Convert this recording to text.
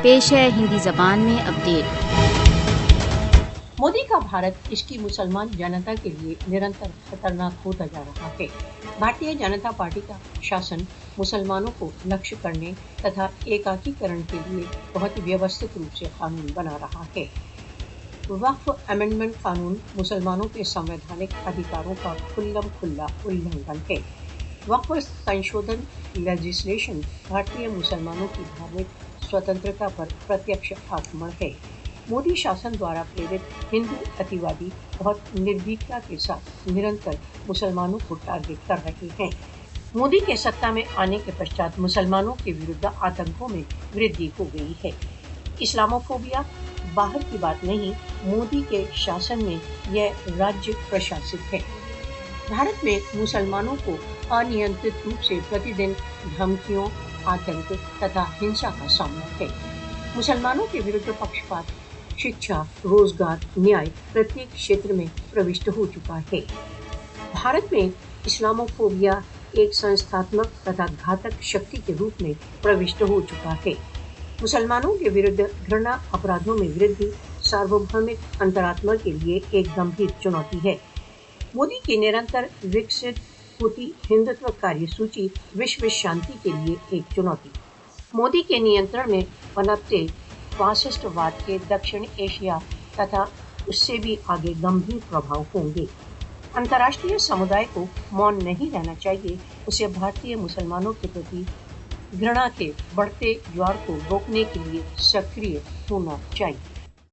पेश है हिंदी जबान में अपडेट। मोदी का भारत इसकी मुसलमान जनता के लिए निरंतर खतरनाक होता जा रहा है। भारतीय जनता पार्टी का शासन मुसलमानों को लक्ष्य करने तथा एकाकीकरण के लिए बहुत व्यवस्थित रूप से कानून बना रहा है। वक्फ अमेंडमेंट कानून मुसलमानों के संवैधानिक अधिकारों का खुल्लम-खुल्ला उल्लंघन है। वक्फ संशोधन लेजिस्लेशन भारतीय मुसलमानों की धार्मिक स्वतंत्रता पर प्रत्यक्ष आक्रमण है। मोदी शासन द्वारा प्रेरित हिंदू अतिवादी बहुत निर्भीकता के साथ निरंतर मुसलमानों को टारगेट कर रहे हैं। मोदी के सत्ता में आने के पश्चात मुसलमानों के विरुद्ध आतंकों में वृद्धि हो गई है। इस्लामोफोबिया बाहर की बात नहीं, मोदी के शासन में यह राज्य प्रशासित है। भारत में मुसलमानों को अनियंत्रित रूप से प्रतिदिन धमकियों, आतंक तथा हिंसा का सामना है। मुसलमानों के विरुद्ध पक्षपात शिक्षा, रोजगार, न्याय प्रत्येक क्षेत्र में प्रविष्ट हो चुका है। भारत में इस्लामोफोबिया एक संस्थात्मक तथा घातक शक्ति के रूप में प्रविष्ट हो चुका है। मुसलमानों के विरुद्ध घृणा अपराधों में वृद्धि सार्वभौमिक अंतरात्मा के लिए एक गंभीर चुनौती है। मोदी की निरंतर विकसित होती हिंदुत्व कार्यसूची विश्व शांति के लिए एक चुनौती। मोदी के नियंत्रण में पनपते फासिस्टवाद के दक्षिण एशिया तथा उससे भी आगे गंभीर प्रभाव होंगे। अंतर्राष्ट्रीय समुदाय को मौन नहीं रहना चाहिए, उसे भारतीय मुसलमानों के प्रति घृणा के बढ़ते ज्वार को रोकने के लिए सक्रिय होना चाहिए।